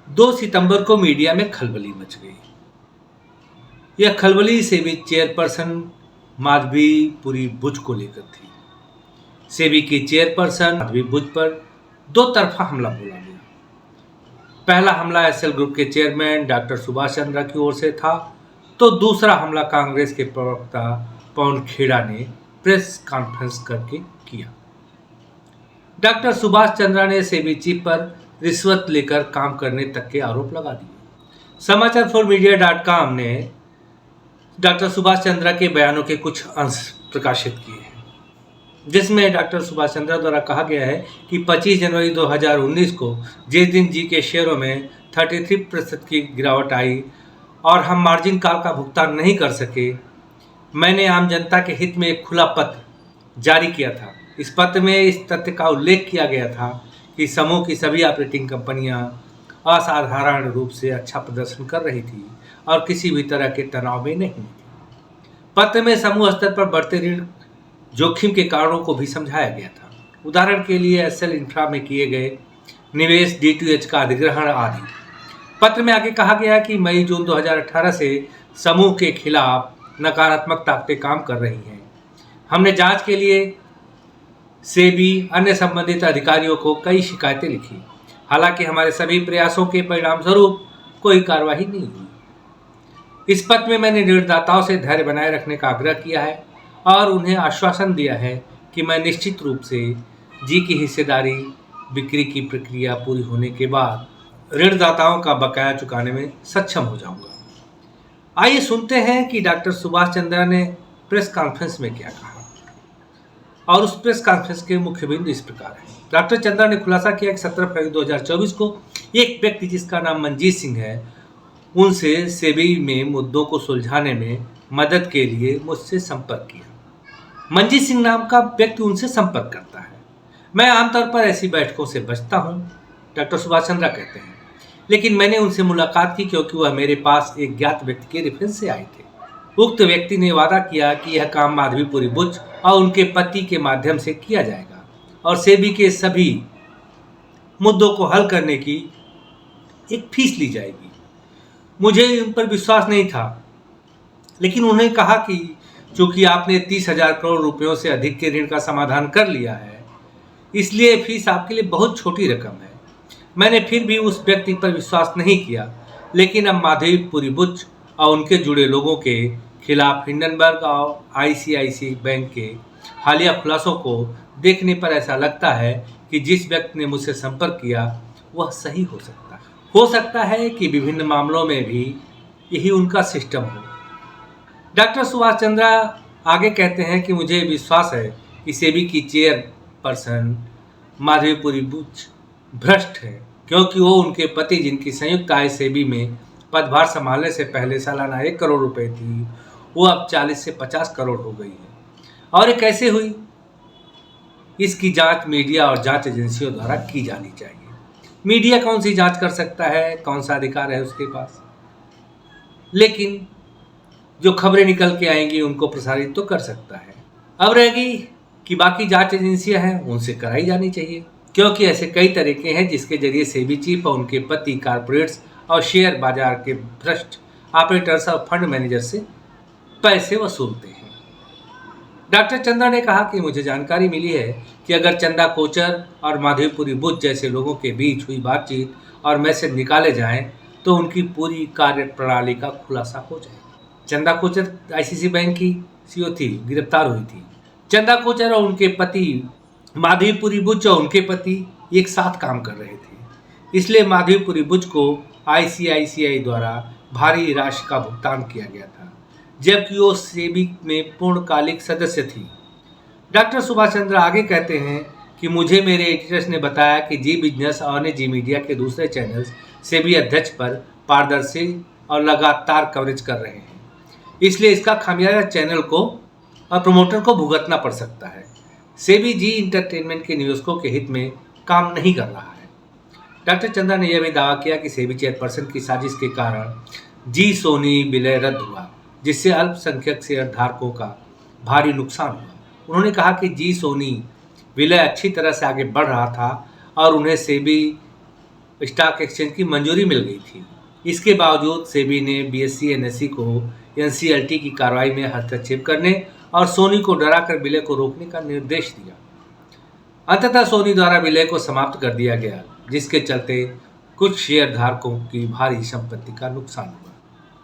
2 सितंबर को मीडिया में खलबली मच गई। यह खलबली सेबी चेयरपर्सन माधवीपुरी बुच को लेकर थी। सेबी की चेयरपर्सन माधवी बुच पर दो तरफा हमला बोला गया। पहला हमला एसएल ग्रुप के चेयरमैन डॉक्टर सुभाष चंद्रा की ओर से था, तो दूसरा हमला कांग्रेस के प्रवक्ता पवन खेड़ा ने प्रेस कॉन्फ्रेंस करके किया। डॉक्टर सुभाष चंद्रा ने सेबी चीफ पर रिश्वत लेकर काम करने तक के आरोप लगा दिए। समाचार फॉर मीडिया.com ने डॉक्टर सुभाष चंद्रा के बयानों के कुछ अंश प्रकाशित किए हैं, जिसमें डॉक्टर सुभाष चंद्रा द्वारा कहा गया है कि 25 जनवरी 2019 को जिस दिन जी के शेयरों में 33% की गिरावट आई और हम मार्जिन कॉल का भुगतान नहीं कर सके, मैंने आम जनता के हित में एक खुला पत्र जारी किया था। इस पत्र में इस तथ्य का उल्लेख किया गया था कि समूह की सभी ऑपरेटिंग कंपनियां असाधारण रूप से अच्छा प्रदर्शन कर रही थी और किसी भी तरह के तनाव में नहीं थी। पत्र में समूह स्तर पर बढ़ते ऋण जोखिम के कारणों को भी समझाया गया था। उदाहरण के लिए एसएल इंफ्रा में किए गए निवेश, D2H का अधिग्रहण आदि। पत्र में आगे कहा गया कि मई जून 2018 से समूह के खिलाफ नकारात्मक ताकतें काम कर रही हैं। हमने जांच के लिए सेबी अन्य संबंधित अधिकारियों को कई शिकायतें लिखी। हालांकि हमारे सभी प्रयासों के परिणाम स्वरूप कोई कार्रवाई नहीं हुई। इस पत्र में मैंने ऋणदाताओं से धैर्य बनाए रखने का आग्रह किया है और उन्हें आश्वासन दिया है कि मैं निश्चित रूप से जी की हिस्सेदारी बिक्री की प्रक्रिया पूरी होने के बाद ऋणदाताओं का बकाया चुकाने में सक्षम हो जाऊंगा। आइए सुनते हैं कि डॉक्टर सुभाष चंद्रा ने प्रेस कॉन्फ्रेंस में क्या कहा। और उस प्रेस कॉन्फ्रेंस के मुख्य बिंदु इस प्रकार है। डॉक्टर चंद्रा ने खुलासा किया कि 17 फरवरी 2024 को एक व्यक्ति जिसका नाम मंजीत सिंह है, उनसे सेबी में मुद्दों को सुलझाने में मदद के लिए मुझसे संपर्क किया। मंजीत सिंह नाम का व्यक्ति उनसे संपर्क करता है। मैं आमतौर पर ऐसी बैठकों से बचता हूं, डॉक्टर सुभाष चंद्रा कहते हैं, लेकिन मैंने उनसे मुलाकात की क्योंकि वह मेरे पास एक ज्ञात व्यक्ति के रेफरेंस से आए थे। उक्त व्यक्ति ने वादा किया कि यह काम माधवीपुरी बुच और उनके पति के माध्यम से किया जाएगा और सेबी के सभी मुद्दों को हल करने की एक फीस ली जाएगी। मुझे उन पर विश्वास नहीं था, लेकिन उन्होंने कहा कि चूंकि आपने 30,000 करोड़ रुपयों से अधिक के ऋण का समाधान कर लिया है, इसलिए फीस आपके लिए बहुत छोटी रकम है। मैंने फिर भी उस व्यक्ति पर विश्वास नहीं किया, लेकिन अब माधवीपुरी बुच और उनके जुड़े लोगों के खिलाफ हिंडनबर्ग और आईसीआईसीआई बैंक के हालिया खुलासों को देखने पर ऐसा लगता है कि जिस व्यक्ति ने मुझसे संपर्क किया वह सही हो सकता है। हो सकता है कि विभिन्न मामलों में भी यही उनका सिस्टम हो। डॉक्टर सुभाष चंद्रा आगे कहते हैं कि मुझे विश्वास है कि सेबी की चेयरपर्सन माधवीपुरी बुच भ्रष्ट है, क्योंकि वो उनके पति, जिनकी संयुक्त आय सेबी में पदभार संभालने से पहले सालाना 1 करोड़ रुपए थी, वो अब 40 से 50 करोड़ हो गई है। और ये कैसे हुई, इसकी जांच मीडिया और जांच एजेंसियों द्वारा की जानी चाहिए। मीडिया कौन सी जांच कर सकता है, कौन सा अधिकार है उसके पास, लेकिन जो खबरें निकल के आएंगी उनको प्रसारित तो कर सकता है। अब रहेगी कि बाकी जांच एजेंसियां हैं, उनसे कराई जानी चाहिए, क्योंकि ऐसे कई तरीके हैं जिसके जरिए सेबी चीफ और उनके पति कारपोरेट्स और शेयर बाजार के भ्रष्ट ऑपरेटर्स और फंड मैनेजर से पैसे वसूलते हैं। डॉक्टर चंद्रा ने कहा कि मुझे जानकारी मिली है कि अगर चंदा कोचर और माधवीपुरी बुच जैसे लोगों के बीच हुई बातचीत और मैसेज निकाले जाएं, तो उनकी पूरी कार्य प्रणाली का खुलासा हो जाएगा। चंदा कोचर आईसीआईसीआई बैंक की सीईओ थी, गिरफ्तार हुई थी। चंदा कोचर और उनके पति माधवीपुरी बुच और उनके पति एक साथ काम कर रहे थे, इसलिए माधवीपुरी बुच को आईसीआईसीआई द्वारा भारी राशि का भुगतान किया गया था, जबकि वो सेबी में पूर्णकालिक सदस्य थी। डॉक्टर सुभाष चंद्र आगे कहते हैं कि मुझे मेरे एडिटर्स ने बताया कि जी बिजनेस और अन्य जी मीडिया के दूसरे चैनल्स सेबी अध्यक्ष पर पारदर्शी और लगातार कवरेज कर रहे हैं, इसलिए इसका खामियाजा चैनल को और प्रमोटर को भुगतना पड़ सकता है। सेबी जी इंटरटेनमेंट के निवेशकों के हित में काम नहीं कर रहा है। डॉक्टर चंद्रा ने यह भी दावा किया कि सेबी चेयरपर्सन की साजिश के कारण जी सोनी विलय रद्द हुआ, जिससे अल्पसंख्यक शेयरधारकों का भारी नुकसान हुआ। उन्होंने कहा कि जी सोनी विलय अच्छी तरह से आगे बढ़ रहा था और उन्हें सेबी स्टॉक एक्सचेंज की मंजूरी मिल गई थी। इसके बावजूद सेबी ने बीएसई एनएसई को एनसीएलटी की कार्रवाई में हस्तक्षेप करने और सोनी को डराकर विलय को रोकने का निर्देश दिया। अंततः सोनी द्वारा विलय को समाप्त कर दिया गया, जिसके चलते कुछ शेयरधारकों की भारी संपत्ति का नुकसान हुआ।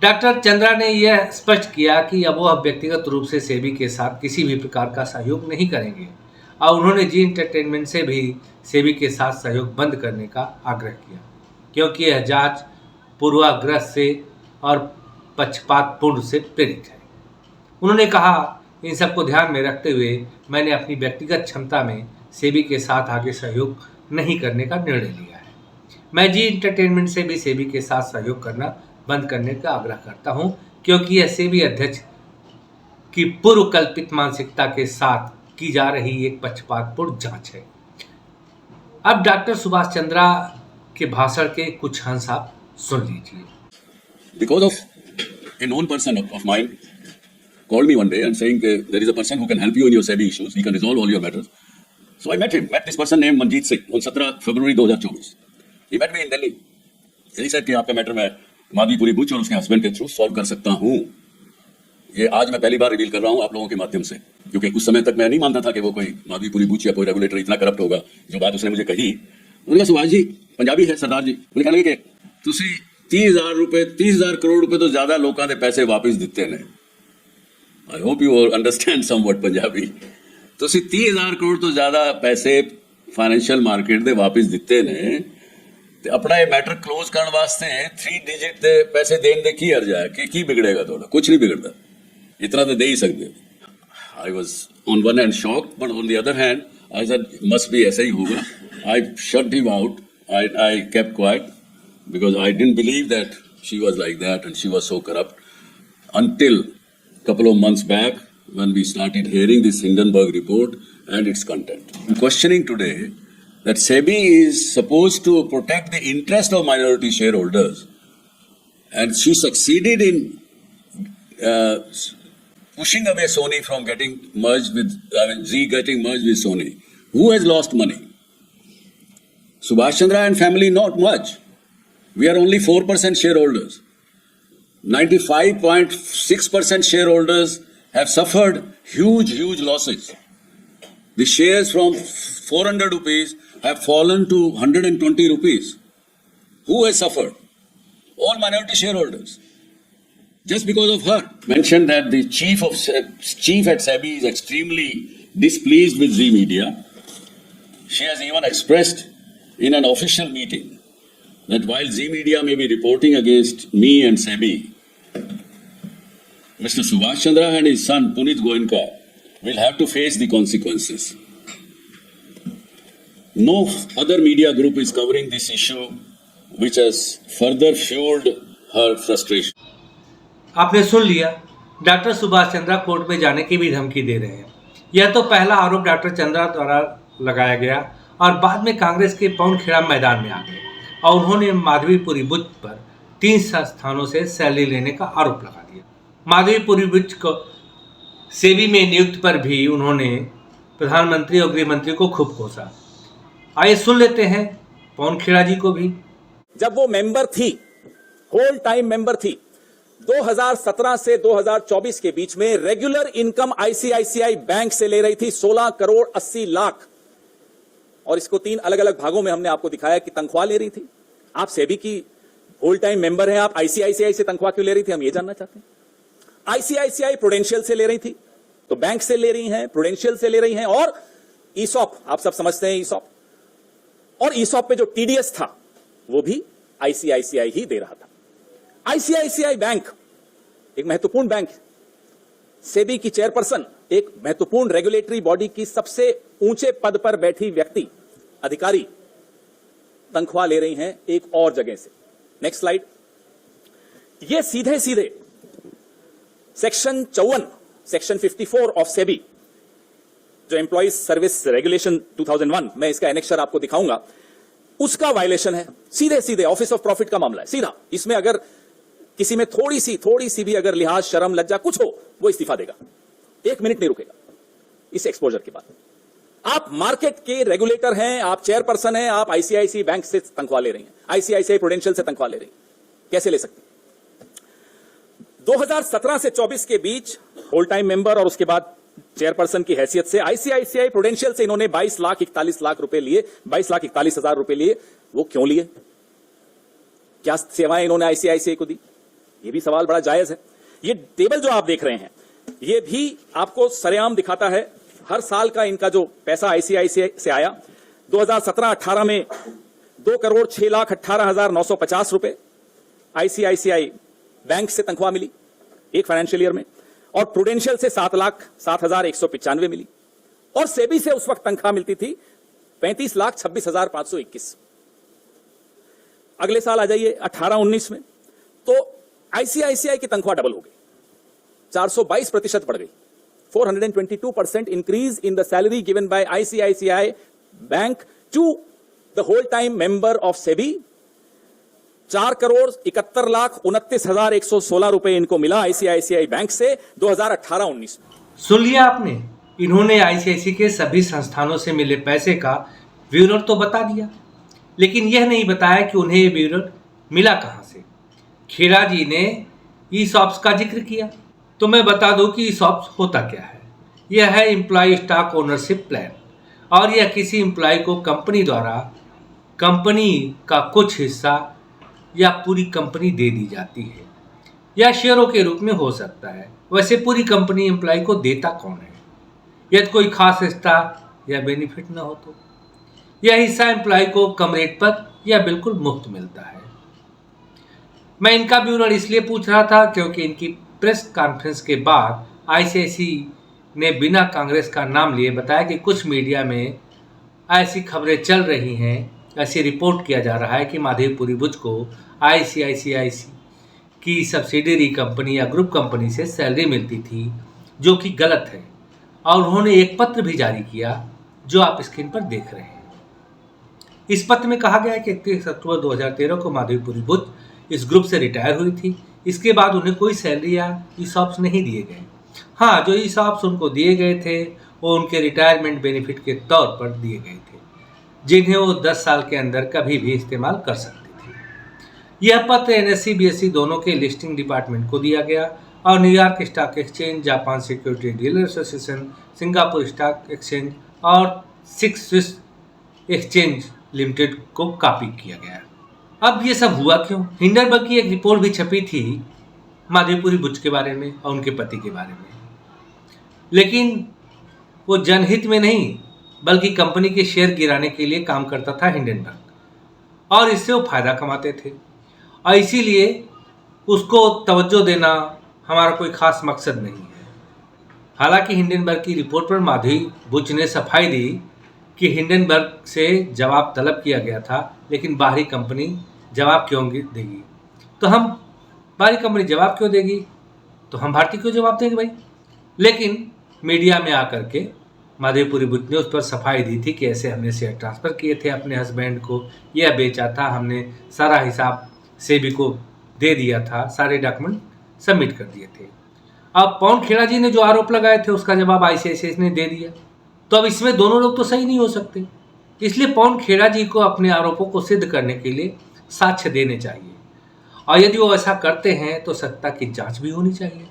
डॉक्टर चंद्रा ने यह स्पष्ट किया कि अब वह व्यक्तिगत रूप से सेबी के साथ किसी भी प्रकार का सहयोग नहीं करेंगे और उन्होंने जी एंटरटेनमेंट से भी सेबी के साथ सहयोग बंद करने का आग्रह किया, क्योंकि यह जांच पूर्वाग्रह से और पक्षपातपूर्ण से प्रेरित है। उन्होंने कहा, इन सबको ध्यान में रखते हुए मैंने अपनी व्यक्तिगत क्षमता में सेबी के साथ आगे सहयोग नहीं करने का निर्णय लिया है। मैं जी एंटरटेनमेंट से भी सेबी के साथ सहयोग करना बंद करने का आग्रह करता हूं, क्योंकि यह सेबी अध्यक्ष की पूर्व कल्पित मानसिकता के साथ की जा रही एक पक्षपातपूर्ण जांच है। अब डॉक्टर सुभाष चंद्रा के भाषण के कुछ अंश आप सुन लीजिए। Because of a known person of mine called me one day and saying there is a person who can help you in your SEBI issues, he can resolve all your matters. So I met this person named Manjeet Singh on 17 February 2024. He met me in Delhi. He said कि आपका matter मैं माधवीपुरी बुच और उसके husband के through solve कर सकता हूँ। ये आज मैं पहली बार रिवील कर रहा हूँ आप लोगों के माध्यम से, क्योंकि उस समय तक मैं नहीं मानता था कि वो कोई माधवीपुरी बुच या कोई रेगुलेटर इतना करप्ट होगा। जो बात उसने मुझे कही, उन्होंने कहा सुभाष जी, पंजाबी है सरदार जी, उन्हें कहने लगे कि तुसी 30,000 करोड़ रुपए तो ज्यादा लोगों ने पैसे वापस दिते ने। I hope you understand somewhat Punjabi. तुसी 30,000 करोड़ तो ज्यादा पैसे फाइनेंशियल मार्केट दे वापस दिते ने, ते अपना ये मैटर क्लोज करने वास्ते 3 डिजिट दे पैसे देने दे की हर्ज है कि बिगड़ेगा थोड़ा? कुछ नहीं बिगड़ता, इतना तो दे ही सकते। I was on one hand shocked, but on the other hand I said must be ऐसा ही होगा। I shut him out, I kept quite because I didn't believe that she was like that and she was so corrupt until a couple of months back when we started hearing this Hindenburg report and its content. I'm questioning today that SEBI is supposed to protect the interest of minority shareholders, and she succeeded in pushing away Sony from getting merged with, Zee getting merged with Sony. Who has lost money? Subhash Chandra and family, not much. We are only 4% shareholders. 95.6% shareholders have suffered huge losses. The shares from 400 rupees have fallen to 120 rupees. Who has suffered? All minority shareholders. Just because of her. Mentioned that the chief at SEBI is extremely displeased with Zee Media. She has even expressed in an official meeting that while Zee Media may be reporting against me and SEBI, Mr. Subhash Chandra and his son Puneet Goenka will have to face the consequences. No other media group is covering this issue, which has further fueled her frustration. आपने सुन लिया, doctor Subhash Chandra court में जाने की भी धमकी दे रहे हैं। यह तो पहला आरोप डॉक्टर चंद्रा द्वारा लगाया गया और बाद में कांग्रेस के पवन खेड़ा मैदान में आ गए और उन्होंने माधवीपुरी बुच पर 3 संस्थानों से सैलरी लेने का आरोप लगा दिया। माधवीपुरी बुच को सेबी में नियुक्त पर भी उन्होंने प्रधानमंत्री और गृह मंत्री को खूब कोसा। आइए सुन लेते हैं पवन खेड़ा जी को भी। जब वो मेंबर थी, होल टाइम मेंबर थी, 2017 से 2024 के बीच में रेगुलर इनकम आईसीआईसीआई बैंक से ले रही थी 16 करोड़ 80 लाख, और इसको 3 अलग अलग भागों में हमने आपको दिखाया कि तनख्वाह ले रही थी। आप सेबी की होल टाइम मेंबर हैं, आप आईसीआईसीआई से तनख्वाह क्यों ले रही थी, हम ये जानना चाहते हैं। आईसीआईसीआई प्रूडेंशियल से ले रही थी, तो बैंक से ले रही हैं, प्रूडेंशियल से ले रही हैं, और ईसॉप, आप सब समझते हैं ईसॉप, और ईसॉप पे जो टीडीएस था वो भी आईसीआईसीआई ही दे रहा था। आईसीआईसीआई बैंक एक महत्वपूर्ण बैंक, सेबी की चेयरपर्सन, एक महत्वपूर्ण रेगुलेटरी बॉडी की सबसे ऊंचे पद पर बैठी व्यक्ति, अधिकारी, तनख्वाह ले रही हैं एक और जगह से। Next slide. ये सीधे सीधे सेक्शन 54, सेक्शन 54 ऑफ सेबी, जो एम्प्लॉइज सर्विस रेगुलेशन 2001, मैं इसका एनेक्शर आपको दिखाऊंगा, उसका वायलेशन है। सीधे सीधे ऑफिस ऑफ प्रॉफिट का मामला है, सीधा। इसमें अगर किसी में थोड़ी सी भी अगर लिहाज, शर्म, लज्जा कुछ हो, वो इस्तीफा देगा, 1 मिनट नहीं रुकेगा इस एक्सपोजर के बाद। आप मार्केट के रेगुलेटर हैं, आप चेयरपर्सन हैं, आप आईसीआईसीआई बैंक से तनख्वाह ले रही हैं, आईसीआईसीआई प्रूडेंशियल से तनख्वाह ले रही हैं, कैसे ले सकते? 2017 से 24 के बीच होल टाइम मेंबर और उसके बाद चेयरपर्सन की हैसियत से आईसीआईसीआई प्रूडेंशियल से इन्होंने 22,41,00,000 रुपए लिए, 22,41,000 रुपए लिए। वो क्यों लिए? क्या सेवाएं इन्होंने आईसीआईसीआई को दी? ये भी सवाल बड़ा जायज है। ये टेबल जो आप देख रहे हैं, ये भी आपको सरेआम दिखाता है हर साल का इनका जो पैसा आईसीआईसीआई से आया। 2017-18 में 2,06,18,950 रुपए आईसीआईसीआई बैंक से तनख्वाह मिली एक फाइनेंशियल ईयर में, और प्रूडेंशियल से 7,07,195 मिली, और सेबी से उस वक्त तनख्वाह मिलती थी 35,26,521। अगले साल आ जाइए 18-19 में, तो आईसीआईसीआई की तनख्वाह डबल हो गई, 422% बढ़ गई। 422% increase in the salary given by ICICI Bank to the whole time member of SEBI। 4,71,29,116 रुपए इनको मिला आईसीआईसीआई बैंक से 2018-19 में। सुन लिया आपने, इन्होंने आईसीआईसीआई के सभी संस्थानों से मिले पैसे का विवरण तो बता दिया, लेकिन यह नहीं बताया कि उन्हें यह विवरण मिला कहां से। खेड़ा जी ने ईसॉप्स का जिक्र किया, तो मैं बता दूं कि ईसॉप्स होता क्या है। यह है एम्प्लॉय स्टॉक ओनरशिप प्लान, और यह किसी एम्प्लॉय को कंपनी द्वारा कंपनी का कुछ हिस्सा या पूरी कंपनी दे दी जाती है, या शेयरों के रूप में हो सकता है। वैसे पूरी कंपनी एम्प्लॉय को देता कौन है? यदि कोई खास हिस्सा या बेनिफिट न हो तो यह हिस्सा एम्प्लॉय को कम रेट पर या बिल्कुल मुफ्त मिलता है। मैं इनका विवरण इसलिए पूछ रहा था क्योंकि इनकी प्रेस कॉन्फ्रेंस के बाद आईसीआईसीआई ने बिना कांग्रेस का नाम लिए बताया कि कुछ मीडिया में ऐसी खबरें चल रही हैं, ऐसी रिपोर्ट किया जा रहा है कि माधवीपुरी बुच को आईसीआईसीआई की सब्सिडियरी कंपनी या ग्रुप कंपनी से सैलरी मिलती थी, जो कि गलत है। और उन्होंने एक पत्र भी जारी किया जो आप स्क्रीन पर देख रहे हैं। इस पत्र में कहा गया है कि 31 अक्टूबर 2013 को माधवीपुरी बुच इस ग्रुप से रिटायर हुई थी। इसके बाद उन्हें कोई सैलरी या ईसॉप्स नहीं दिए गए। हाँ, जो ईसॉप्स उनको दिए गए थे वो उनके रिटायरमेंट बेनिफिट के तौर पर दिए गए थे, जिन्हें वो 10 साल के अंदर कभी भी इस्तेमाल कर सकती थी। यह पत्र एनएससी बीएससी दोनों के लिस्टिंग डिपार्टमेंट को दिया गया और New York stock exchange, Japan security dealer association, Singapore stock exchange और 6 स्विस एक्सचेंज लिमिटेड को कॉपी किया गया। अब ये सब हुआ क्यों? हिंडनबर्ग की एक रिपोर्ट भी छपी थी माधवीपुरी बुच के बारे में और उनके पति के बारे में, लेकिन वो जनहित में नहीं बल्कि कंपनी के शेयर गिराने के लिए काम करता था हिंडनबर्ग, और इससे वो फायदा कमाते थे, और इसीलिए उसको तवज्जो देना हमारा कोई खास मकसद नहीं है। हालांकि हिंडनबर्ग की रिपोर्ट पर माधवी बुच ने सफाई दी कि हिंडनबर्ग से जवाब तलब किया गया था, लेकिन बाहरी कंपनी जवाब क्यों देगी? तो हम बाहरी कंपनी जवाब क्यों देगी तो हम भारतीय क्यों जवाब देंगे भाई? लेकिन मीडिया में आकर के माधवीपुरी बुच ने उस पर सफाई दी थी कि ऐसे हमने शेयर ट्रांसफ़र किए थे अपने हस्बैंड को, यह बेचा था, हमने सारा हिसाब सेबी को दे दिया था, सारे डॉक्यूमेंट सबमिट कर दिए थे। अब पवन खेड़ा जी ने जो आरोप लगाए थे उसका जवाब आईसीआईसीआई ने दे दिया, तो अब इसमें दोनों लोग तो सही नहीं हो सकते। इसलिए पवन खेड़ा जी को अपने आरोपों को सिद्ध करने के लिए साक्ष्य देने चाहिए, और यदि वो ऐसा करते हैं तो सत्ता की जांच भी होनी चाहिए।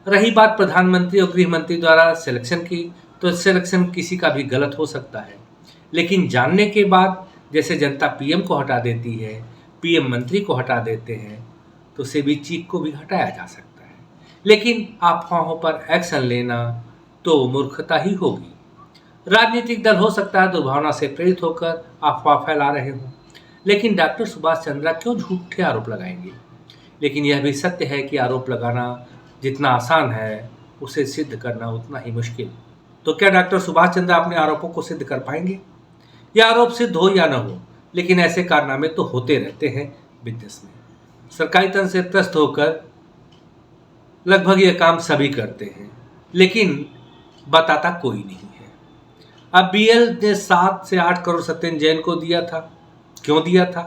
रही बात प्रधानमंत्री और गृह मंत्री द्वारा सिलेक्शन की, तो सिलेक्शन किसी का भी गलत हो सकता है, लेकिन जानने के बाद जैसे जनता पीएम को हटा देती है, पीएम मंत्री को हटा देते हैं, तो सेबी चीफ को भी हटाया जा सकता है। लेकिन अफवाहों पर एक्शन लेना तो मूर्खता ही होगी। राजनीतिक दल हो सकता है दुर्भावना से प्रेरित होकर अफवाह फैला रहे हों, लेकिन डॉक्टर सुभाष चंद्रा क्यों झूठे आरोप लगाएंगे? लेकिन यह भी सत्य है कि आरोप लगाना जितना आसान है उसे सिद्ध करना उतना ही मुश्किल। तो क्या डॉक्टर सुभाष चंद्रा अपने आरोपों को सिद्ध कर पाएंगे? यह आरोप सिद्ध हो या न हो, लेकिन ऐसे कारनामे तो होते रहते हैं बिजनेस में। सरकारी तंत्र से त्रस्त होकर लगभग यह काम सभी करते हैं, लेकिन बताता कोई नहीं है। अब बीएल ने 7 से 8 करोड़ सत्येंद्र जैन को दिया था। क्यों दिया था?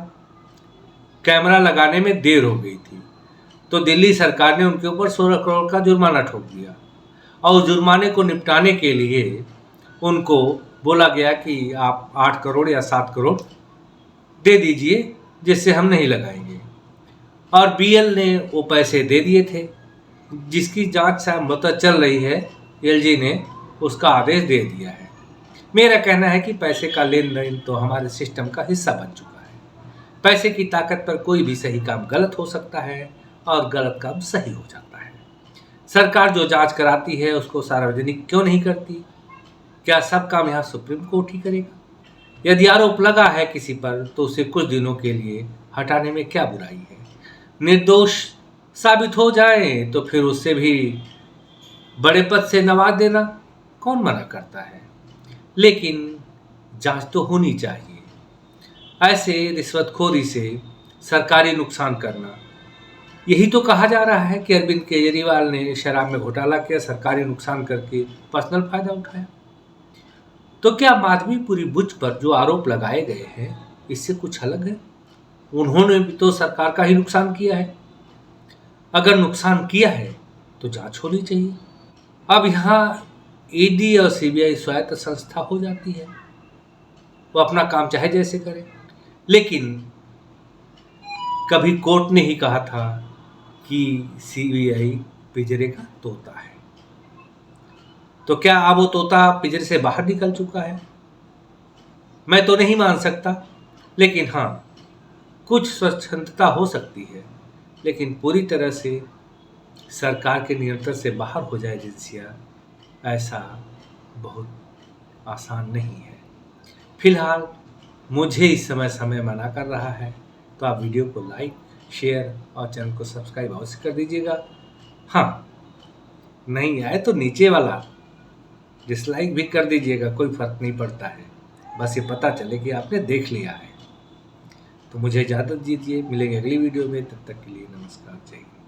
कैमरा लगाने में देर हो गई थी, तो दिल्ली सरकार ने उनके ऊपर 16 करोड़ का जुर्माना ठोक दिया, और उस जुर्माने को निपटाने के लिए उनको बोला गया कि आप 8 करोड़ या 7 करोड़ दे दीजिए, जिससे हम नहीं लगाएंगे। और बीएल ने वो पैसे दे दिए थे, जिसकी जांच मतलब चल रही है। एलजी ने उसका आदेश दे दिया है। मेरा कहना है कि पैसे का लेन देन तो हमारे सिस्टम का हिस्सा बन चुका है। पैसे की ताकत पर कोई भी सही काम गलत हो सकता है और गलत काम सही हो जाता है। सरकार जो जांच कराती है उसको सार्वजनिक क्यों नहीं करती? क्या सब काम यहाँ सुप्रीम कोर्ट ही करेगा? यदि आरोप लगा है किसी पर तो उसे कुछ दिनों के लिए हटाने में क्या बुराई है? निर्दोष साबित हो जाए तो फिर उससे भी बड़े पद से नवाज देना कौन मना करता है? लेकिन जांच तो होनी चाहिए। ऐसे रिश्वतखोरी से सरकारी नुकसान करना, यही तो कहा जा रहा है कि अरविंद केजरीवाल ने शराब में घोटाला किया, सरकारी नुकसान करके पर्सनल फायदा उठाया। तो क्या माधवीपुरी बुच पर जो आरोप लगाए गए हैं इससे कुछ अलग है? उन्होंने भी तो सरकार का ही नुकसान किया है। अगर नुकसान किया है तो जांच होनी चाहिए। अब यहाँ ईडी और सीबीआई स्वायत्त संस्था हो जाती है, वो अपना काम चाहे जैसे करे। लेकिन कभी कोर्ट ने ही कहा था कि सीबीआई पिंजरे का तोता है। तो क्या अब वो तोता पिंजरे से बाहर निकल चुका है? मैं तो नहीं मान सकता, लेकिन हाँ, कुछ स्वच्छंदता हो सकती है, लेकिन पूरी तरह से सरकार के नियंत्रण से बाहर हो जाए एजेंसियाँ, ऐसा बहुत आसान नहीं है। फिलहाल मुझे इस समय मना कर रहा है, तो आप वीडियो को लाइक, शेयर और चैनल को सब्सक्राइब अवश्य कर दीजिएगा। हाँ, नहीं आए तो नीचे वाला डिसलाइक भी कर दीजिएगा, कोई फर्क नहीं पड़ता है। बस ये पता चले कि आपने देख लिया है। तो मुझे इजाज़त दीजिए, मिलेंगे अगली वीडियो में। तब तक के लिए नमस्कार, जय हिंद।